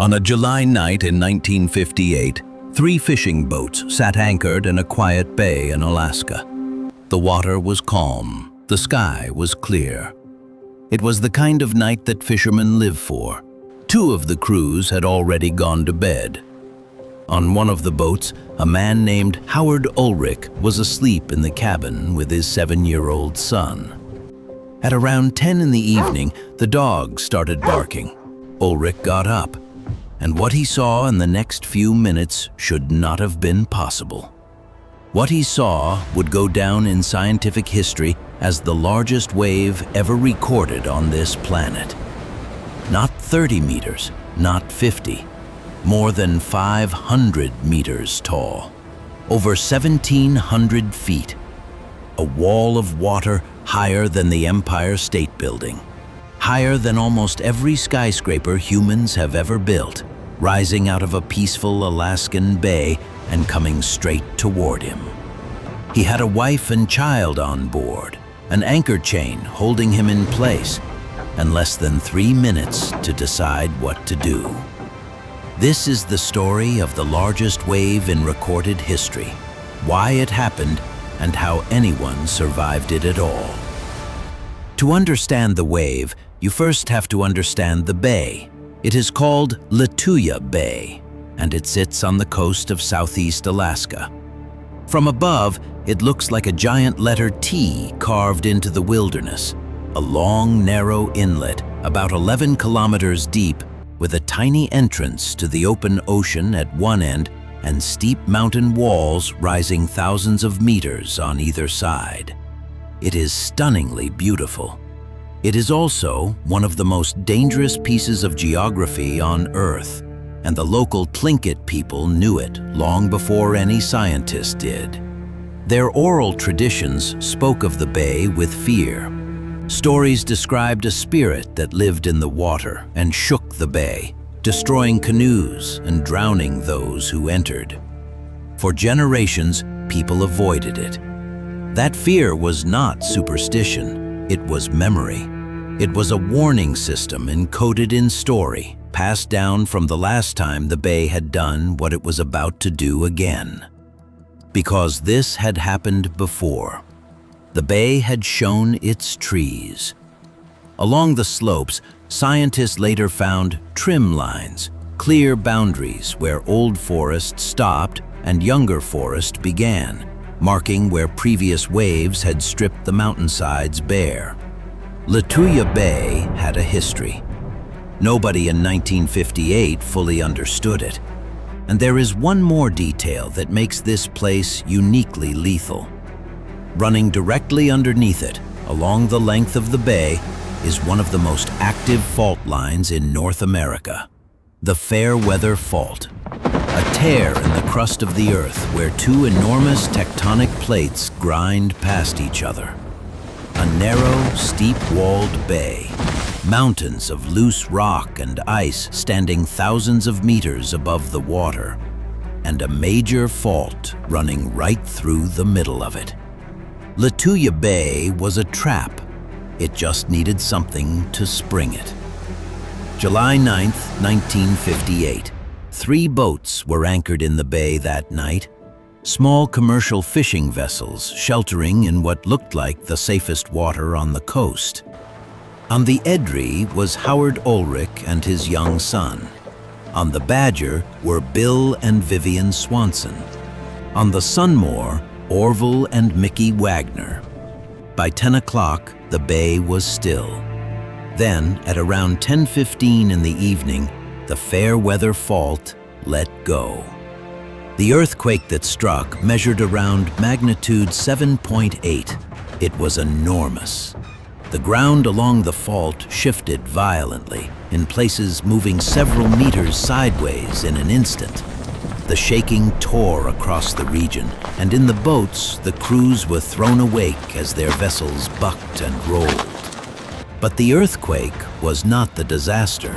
On a July night in 1958, 3 fishing boats sat anchored in a quiet bay in Alaska. The water was calm, the sky was clear. It was the kind of night that fishermen live for. 2 of the crews had already gone to bed. On one of the boats, a man named Ulrich was asleep in the cabin with his 7-year-old son. At around 10 in the evening, the dog started barking. Ulrich got up, and what he saw in the next few minutes should not have been possible. What he saw would go down in scientific history as the largest wave ever recorded on this planet. Not 30 meters, not 50, more than 500 meters tall, over 1,700 feet, a wall of water higher than the Empire State Building, higher than almost every skyscraper humans have ever built, rising out of a peaceful Alaskan bay and coming straight toward him. He had a wife and child on board, an anchor chain holding him in place, and less than 3 minutes to decide what to do. This is the story of the largest wave in recorded history, why it happened, and how anyone survived it at all. To understand the wave, you first have to understand the bay. It is called Lituya Bay, and it sits on the coast of southeast Alaska. From above, it looks like a giant letter T carved into the wilderness, a long, narrow inlet about 11 kilometers deep with a tiny entrance to the open ocean at one end and steep mountain walls rising thousands of meters on either side. It is stunningly beautiful. It is also one of the most dangerous pieces of geography on Earth, and the local Tlingit people knew it long before any scientist did. Their oral traditions spoke of the bay with fear. Stories described a spirit that lived in the water and shook the bay, destroying canoes and drowning those who entered. For generations, people avoided it. That fear was not superstition, it was memory. It was a warning system encoded in story, passed down from the last time the bay had done what it was about to do again. Because this had happened before. The bay had shown its trees. Along the slopes, scientists later found trim lines, clear boundaries where old forest stopped and younger forest began, marking where previous waves had stripped the mountainsides bare. Lituya Bay had a history. Nobody in 1958 fully understood it. And there is one more detail that makes this place uniquely lethal. Running directly underneath it, along the length of the bay, is one of the most active fault lines in North America, the Fairweather Fault, a tear in the crust of the Earth where 2 enormous tectonic plates grind past each other. A narrow, steep-walled bay, mountains of loose rock and ice standing thousands of meters above the water, and a major fault running right through the middle of it. Lituya Bay was a trap. It just needed something to spring it. July 9th, 1958. 3 boats were anchored in the bay that night. Small commercial fishing vessels sheltering in what looked like the safest water on the coast. On the Edrie was Ulrich and his young son. On the Badger were Bill and Vivian Swanson. On the Sunmore, Orville and Mickey Wagner. By 10 o'clock, the bay was still. Then, at around 10:15 in the evening, the Fairweather Fault let go. The earthquake that struck measured around magnitude 7.8. It was enormous. The ground along the fault shifted violently, in places moving several meters sideways in an instant. The shaking tore across the region, and in the boats, the crews were thrown awake as their vessels bucked and rolled. But the earthquake was not the disaster.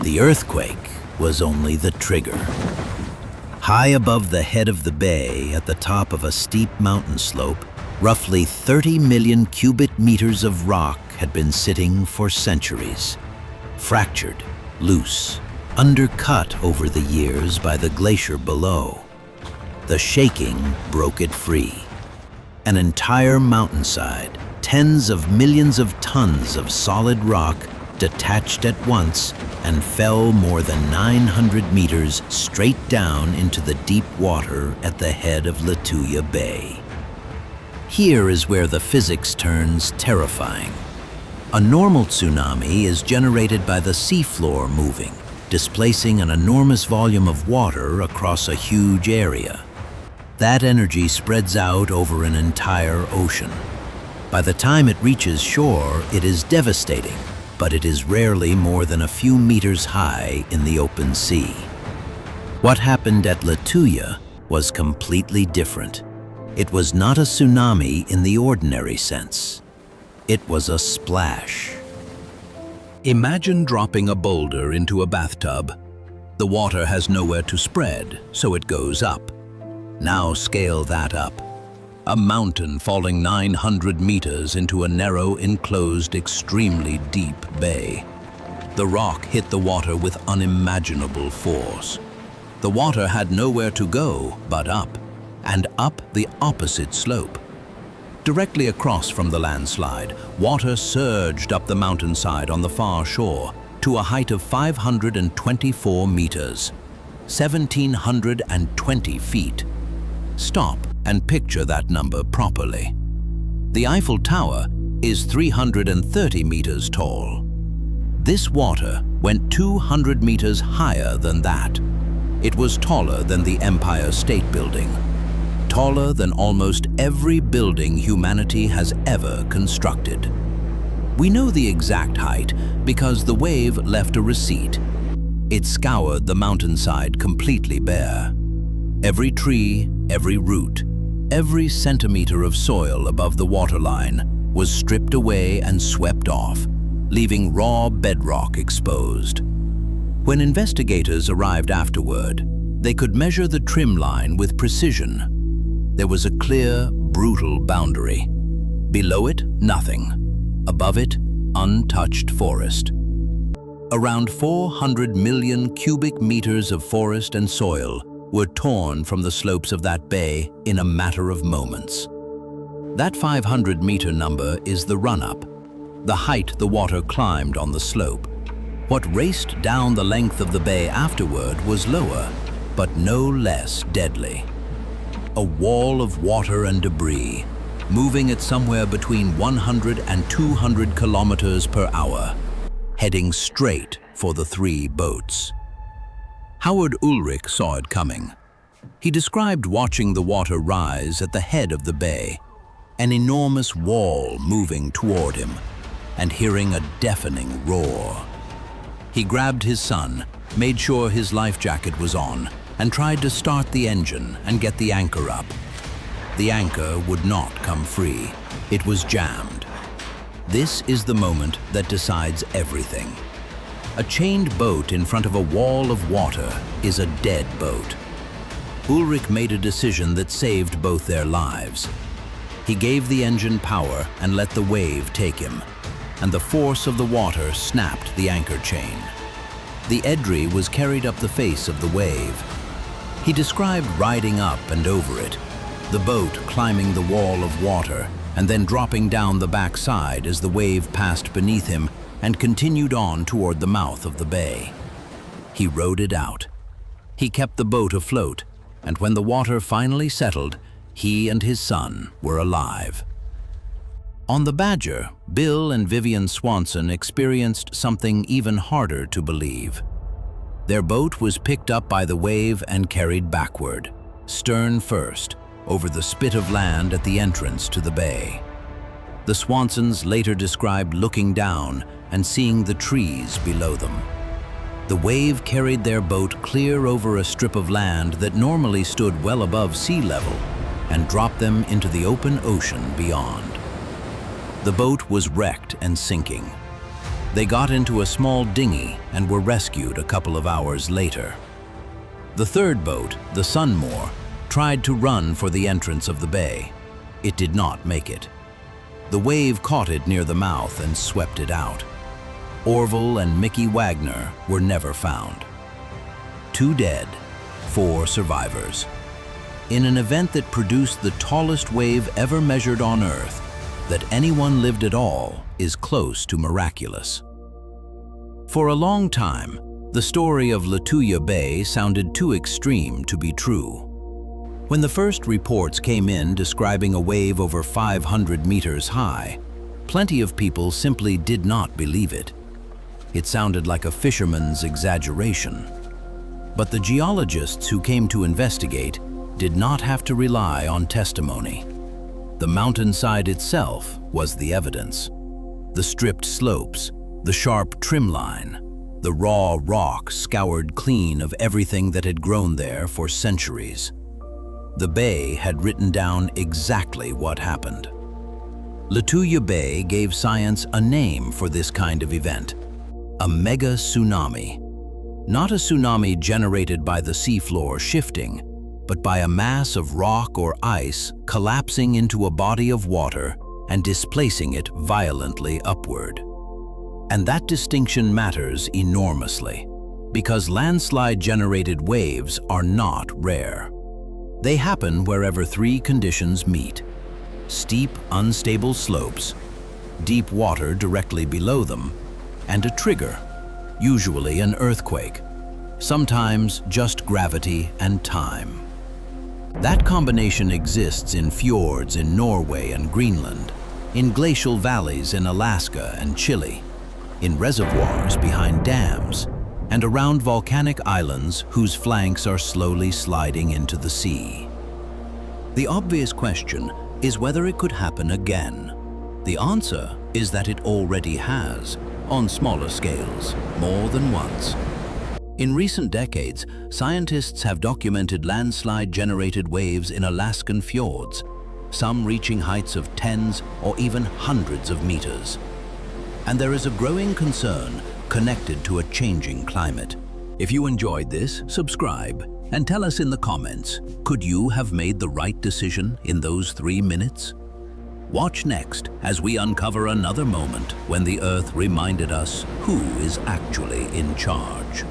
The earthquake was only the trigger. High above the head of the bay, at the top of a steep mountain slope, roughly 30 million cubic meters of rock had been sitting for centuries. Fractured, loose, undercut over the years by the glacier below. The shaking broke it free. An entire mountainside, tens of millions of tons of solid rock detached at once and fell more than 900 meters straight down into the deep water at the head of Lituya Bay. Here is where the physics turns terrifying. A normal tsunami is generated by the seafloor moving, displacing an enormous volume of water across a huge area. That energy spreads out over an entire ocean. By the time it reaches shore, it is devastating, but it is rarely more than a few meters high in the open sea. What happened at Lituya was completely different. It was not a tsunami in the ordinary sense. It was a splash. Imagine dropping a boulder into a bathtub. The water has nowhere to spread, so it goes up. Now scale that up. A mountain falling 900 meters into a narrow, enclosed, extremely deep bay. The rock hit the water with unimaginable force. The water had nowhere to go but up, and up the opposite slope. Directly across from the landslide, water surged up the mountainside on the far shore to a height of 524 meters, 1,720 feet. Stop and picture that number properly. The Eiffel Tower is 330 meters tall. This water went 200 meters higher than that. It was taller than the Empire State Building, taller than almost every building humanity has ever constructed. We know the exact height because the wave left a receipt. It scoured the mountainside completely bare. Every tree, every root, every centimeter of soil above the waterline was stripped away and swept off, leaving raw bedrock exposed. When investigators arrived afterward, they could measure the trim line with precision. There was a clear, brutal boundary. Below it, nothing. Above it, untouched forest. Around 400 million cubic meters of forest and soil were torn from the slopes of that bay in a matter of moments. That 500-meter number is the run-up, the height the water climbed on the slope. What raced down the length of the bay afterward was lower, but no less deadly. A wall of water and debris, moving at somewhere between 100 and 200 kilometers per hour, heading straight for the three boats. Howard Ulrich saw it coming. He described watching the water rise at the head of the bay, an enormous wall moving toward him, and hearing a deafening roar. He grabbed his son, made sure his life jacket was on, and tried to start the engine and get the anchor up. The anchor would not come free. It was jammed. This is the moment that decides everything. A chained boat in front of a wall of water is a dead boat. Ulrich made a decision that saved both their lives. He gave the engine power and let the wave take him, and the force of the water snapped the anchor chain. The Edry was carried up the face of the wave. He described riding up and over it, the boat climbing the wall of water and then dropping down the backside as the wave passed beneath him and continued on toward the mouth of the bay. He rode it out. He kept the boat afloat, and when the water finally settled, he and his son were alive. On the Badger, Bill and Vivian Swanson experienced something even harder to believe. Their boat was picked up by the wave and carried backward, stern first, over the spit of land at the entrance to the bay. The Swansons later described looking down and seeing the trees below them. The wave carried their boat clear over a strip of land that normally stood well above sea level and dropped them into the open ocean beyond. The boat was wrecked and sinking. They got into a small dinghy and were rescued a couple of hours later. The third boat, the Sunmore, tried to run for the entrance of the bay. It did not make it. The wave caught it near the mouth and swept it out. Orville and Mickey Wagner were never found. 2 dead, 4 survivors. In an event that produced the tallest wave ever measured on Earth, that anyone lived at all is close to miraculous. For a long time, the story of Lituya Bay sounded too extreme to be true. When the first reports came in describing a wave over 500 meters high, plenty of people simply did not believe it. It sounded like a fisherman's exaggeration. But the geologists who came to investigate did not have to rely on testimony. The mountainside itself was the evidence. The stripped slopes, the sharp trim line, the raw rock scoured clean of everything that had grown there for centuries. The bay had written down exactly what happened. Lituya Bay gave science a name for this kind of event, a megatsunami. Not a tsunami generated by the seafloor shifting, but by a mass of rock or ice collapsing into a body of water and displacing it violently upward. And that distinction matters enormously, because landslide-generated waves are not rare. They happen wherever 3 conditions meet: steep, unstable slopes, deep water directly below them, and a trigger, usually an earthquake, sometimes just gravity and time. That combination exists in fjords in Norway and Greenland, in glacial valleys in Alaska and Chile, in reservoirs behind dams, and around volcanic islands whose flanks are slowly sliding into the sea. The obvious question is whether it could happen again. The answer is that it already has, on smaller scales, more than once. In recent decades, scientists have documented landslide-generated waves in Alaskan fjords, some reaching heights of tens or even hundreds of meters. And there is a growing concern connected to a changing climate. If you enjoyed this, subscribe and tell us in the comments, could you have made the right decision in those 3 minutes? Watch next as we uncover another moment when the Earth reminded us who is actually in charge.